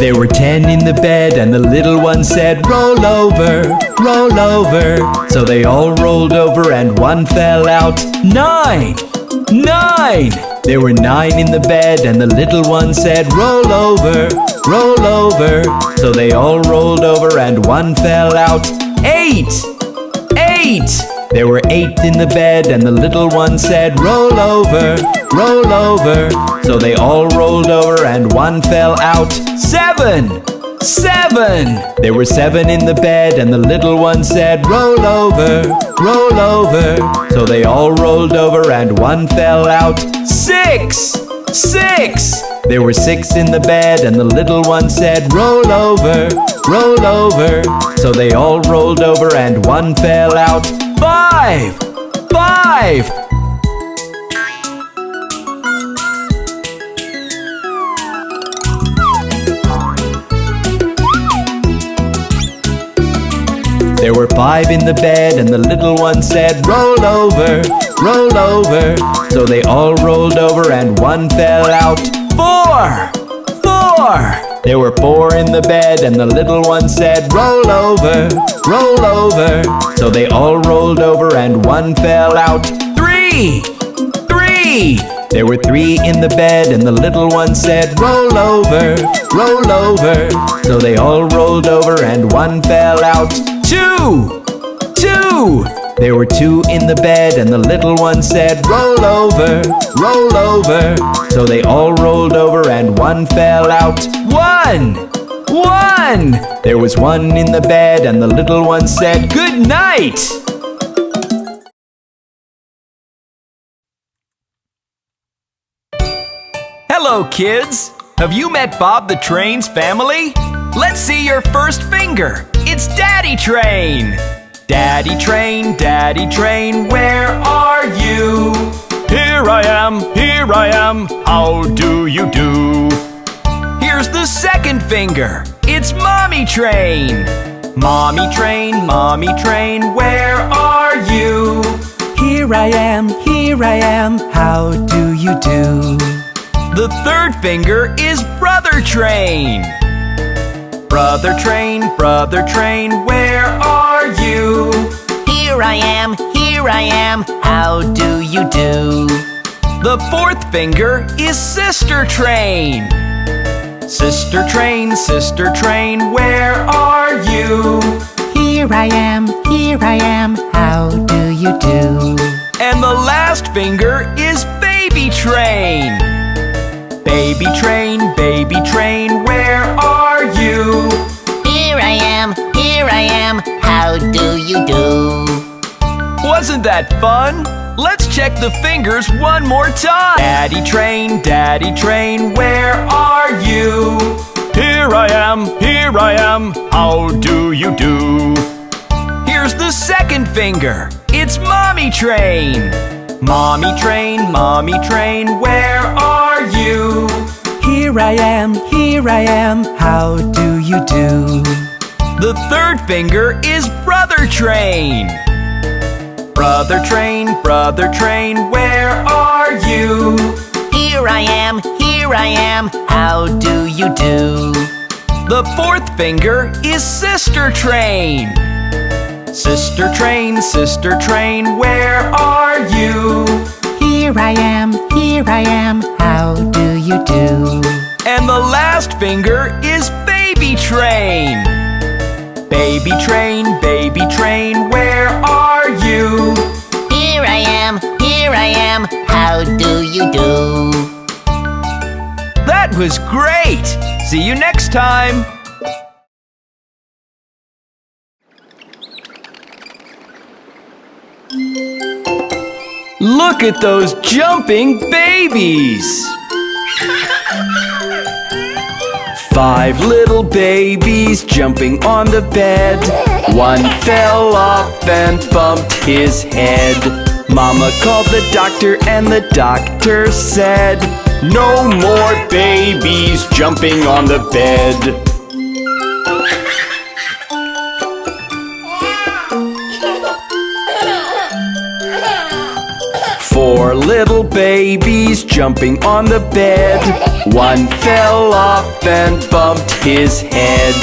There were 10 in the bed, and the little one said, roll over, roll over. So they all rolled over and one fell out. 9! 9! There were 9 in the bed, and the little one said, roll over, roll over. So they all rolled over and one fell out. 8! 8! There were 8 in the bed, and the little one said, roll over, roll over. So they all rolled over and one fell out. 7! 7! There were 7 in the bed, and the little one said, roll over, roll over. So they all rolled over and one fell out. 6! 6! There were 6 in the bed, and the little one said, roll over, roll over. So they all rolled over and one fell out. 5! 5! There were 5 in the bed, and the little one said, roll over, roll over. So they all rolled over and one fell out. 4! 4! There were 4 in the bed, and the little one said, roll over, roll over. So they all rolled over and one fell out. 3! 3! There were 3 in the bed, and the little one said, roll over, roll over. So they all rolled over and one fell out. 2! 2! There were 2 in the bed, and the little one said, roll over, roll over. So they all rolled over and one fell out. 1! 1! There was 1 in the bed, and the little one said, good night! Hello, kids! Have you met Bob the Train's family? Let's see your first finger. It's Daddy Train. Daddy Train, where are you? Here I am, how do you do? Here's the second finger. It's Mommy Train. Mommy Train, where are you? Here I am, how do you do? The third finger is Brother Train. Brother Train, where are you? Here I am, how do you do? The fourth finger is Sister Train. Sister Train, where are you? Here I am, how do you do? And the last finger is Baby Train. Baby Train, where are you? Here I am, how do you do? Wasn't that fun? Let's check the fingers one more time. Daddy Train, where are you? Here I am, how do you do? Here's the second finger. It's Mommy Train. Mommy Train, where are you? Here I am, how do you do? The third finger is Brother Train. Brother Train, where are you? Here I am, how do you do? The fourth finger is Sister Train. Sister Train, where are you? Here I am, how do you do? And the last finger is Baby Train. Baby Train, where are you? Here I am, how do you do? That was great! See you next time! Look at those jumping babies! 5 little babies jumping on the bed. One fell off and bumped his head. Mama called the doctor and the doctor said, no more babies jumping on the bed. 4 little babies jumping on the bed. One fell off and bumped his head.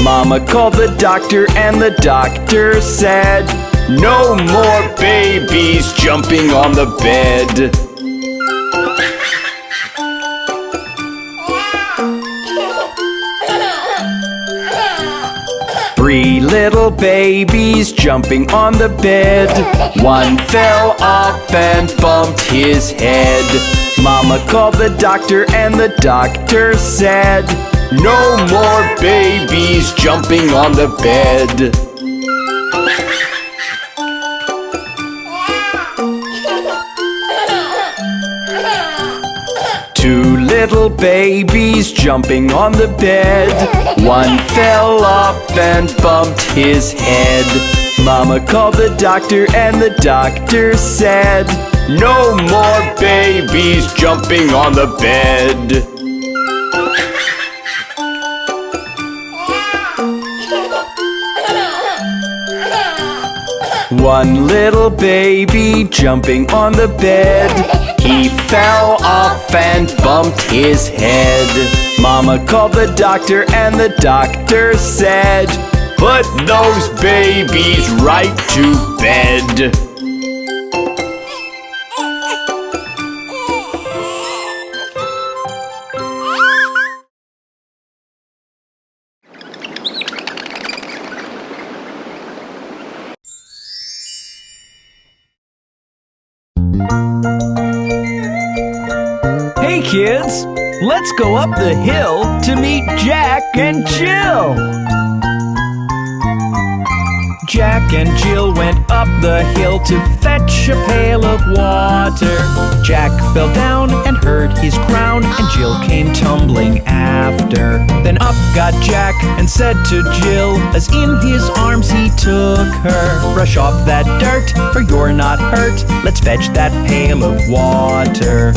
Mama called the doctor and the doctor said, "No more babies jumping on the bed." Three little babies jumping on the bed. One fell off and bumped his head. Mama called the doctor and the doctor said, "No more babies jumping on the bed." Two little babies jumping on the bed. One fell off and bumped his head. Mama called the doctor and the doctor said, "No more babies jumping on the bed." One little baby jumping on the bed. He fell off and bumped his head. Mama called the doctor and the doctor said, "Put those babies right to bed." Hey kids, let's go up the hill to meet Jack and Jill. Jack and Jill went up the hill to fetch a pail of water. Jack fell down and hurt his crown, and Jill came tumbling after. Then up got Jack and said to Jill, as in his arms he took her, "Brush off that dirt, for you're not hurt. Let's fetch that pail of water."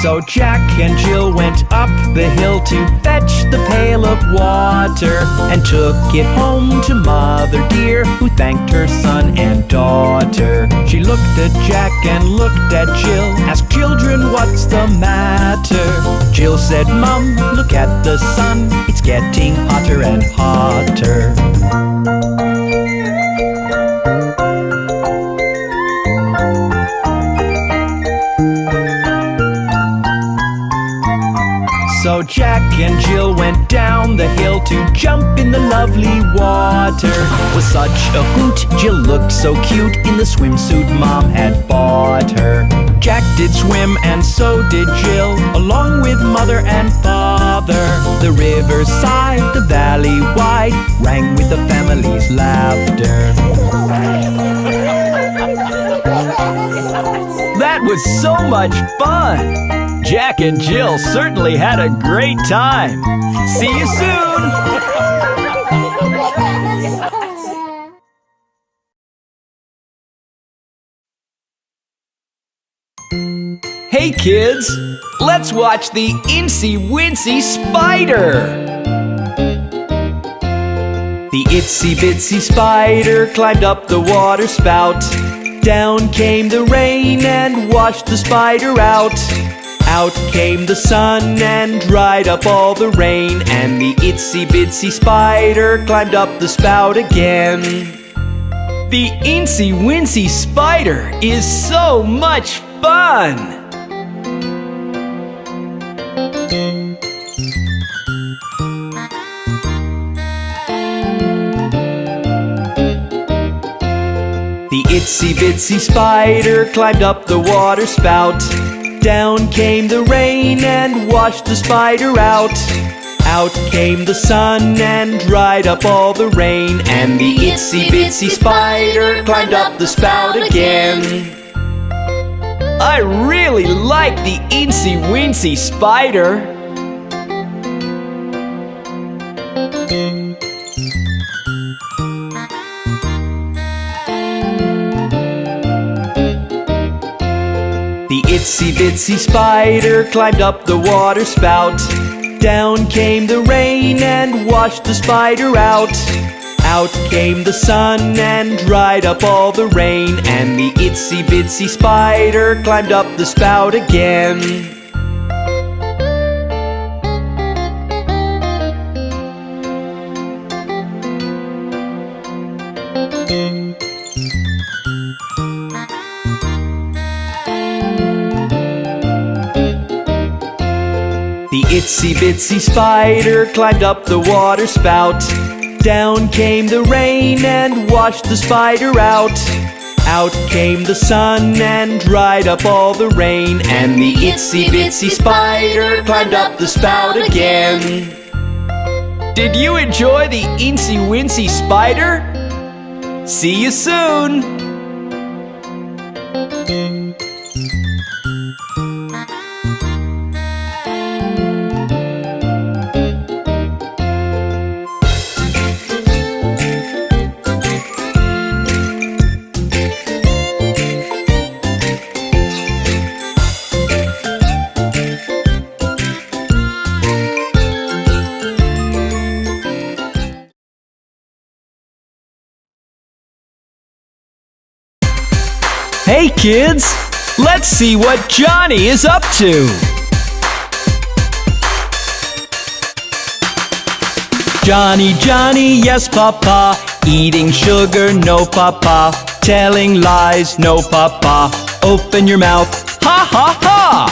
So Jack and Jill went up the hill to fetch the pail of water, and took it home to Mother dear, who thanked her son and daughter. She looked at Jack and looked at Jill, asked children, "What's the matter?" Jill said, "Mum, look at the sun, it's getting hotter and hotter." So Jack and Jill went down the hill to jump in the lovely water. With such a hoot, Jill looked so cute in the swimsuit Mom had bought her. Jack did swim and so did Jill, along with Mother and Father. The riverside, the valley wide, rang with the family's laughter. That was so much fun! Jack and Jill certainly had a great time. See you soon! Hey kids, let's watch the Itsy Spider. The Itsy Bitsy Spider climbed up the water spout. Down came the rain and washed the spider out. Out came the sun and dried up all the rain, and the Itsy Bitsy Spider climbed up the spout again. The Itsy Spider is so much fun! The Itsy Bitsy Spider climbed up the water spout. Down came the rain and washed the spider out. Out came the sun and dried up all the rain, and the Itsy Bitsy Spider climbed up the spout again. I really like the Itsy Spider. The Itsy Bitsy Spider climbed up the water spout. Down came the rain and washed the spider out. Out came the sun and dried up all the rain, and the itsy bitsy spider climbed up the spout again. The itsy bitsy spider climbed up the water spout. Down came the rain and washed the spider out. Out came the sun and dried up all the rain, and the itsy bitsy spider climbed up the spout again. Did you enjoy the Incy Wincy Spider? See you soon! Hey kids, let's see what Johnny is up to. Johnny, Johnny, yes papa, eating sugar, no papa, telling lies, no papa, open your mouth, ha ha ha!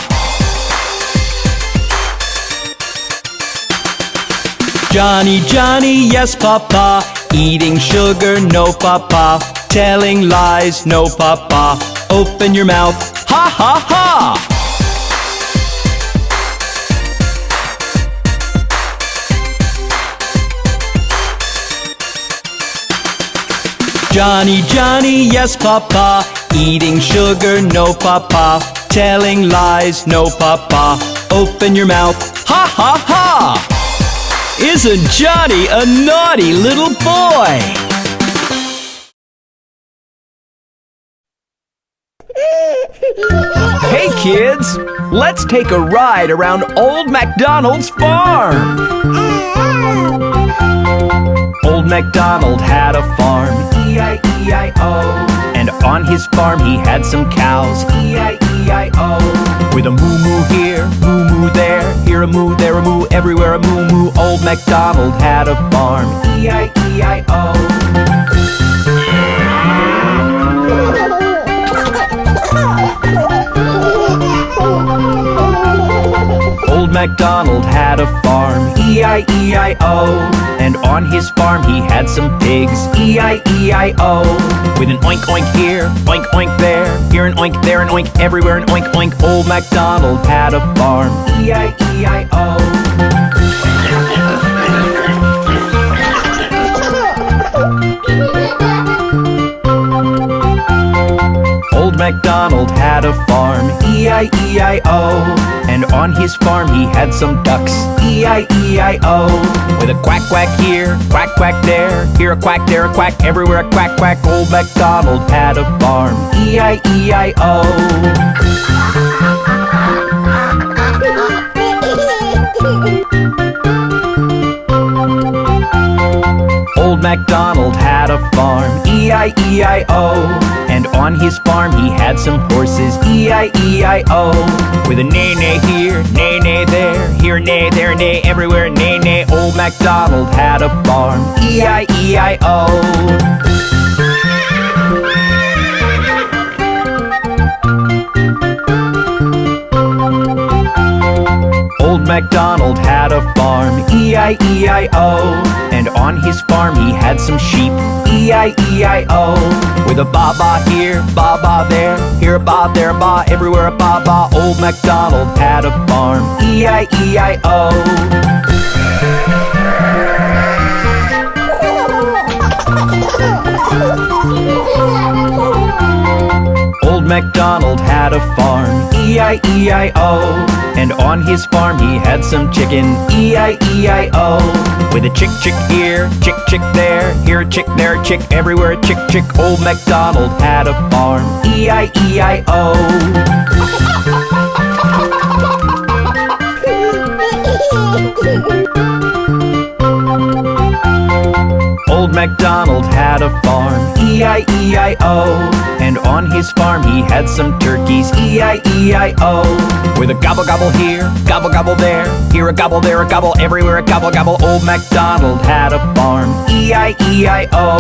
Johnny, Johnny, yes papa, eating sugar, no papa, telling lies, no papa, open your mouth, ha ha ha! Johnny, Johnny, yes papa, eating sugar, no papa, telling lies, no papa, open your mouth, ha ha ha! Isn't Johnny a naughty little boy? Hey kids, let's take a ride around Old Macdonald's farm. Old Macdonald had a farm, E-I-E-I-O. And on his farm he had some cows, E-I-E-I-O. With a moo-moo here, moo-moo there, here a moo, there a moo, everywhere a moo-moo. Old Macdonald had a farm, E-I-E-I-O. Old Macdonald had a farm, E-I-E-I-O. And on his farm he had some pigs, E-I-E-I-O. With an oink oink here, oink oink there, here an oink, there an oink, everywhere an oink oink. Old Macdonald had a farm, E-I-E-I-O. Old Macdonald had a farm, E-I-E-I-O. And on his farm he had some ducks, E-I-E-I-O. With a quack quack here, quack quack there, here a quack, there a quack, everywhere a quack quack. Old Macdonald had a farm, E-I-E-I-O. Old Macdonald had a farm, E-I-E-I-O. And on his farm he had some horses, E-I-E-I-O. With a neigh-neigh here, neigh-neigh there, here neigh, there neigh, everywhere neigh-neigh. Old Macdonald had a farm, E-I-E-I-O. Old Macdonald had a farm, E-I-E-I-O. And on his farm he had some sheep, E-I-E-I-O. With a ba-ba here, ba-ba there, here a ba, there a ba, everywhere a ba-ba. Old Macdonald had a farm, E-I-E-I-O. Old Macdonald had a farm, E-I-E-I-O. And on his farm he had some chicken, E-I-E-I-O. With a chick chick here, chick chick there, here a chick, there a chick, everywhere a chick chick. Old Macdonald had a farm, E-I-E-I-O. Old Macdonald had a farm, E-I-E-I-O. And on his farm he had some turkeys, E-I-E-I-O. With a gobble gobble here, gobble gobble there, here a gobble, there a gobble, everywhere a gobble gobble. Old Macdonald had a farm, E-I-E-I-O.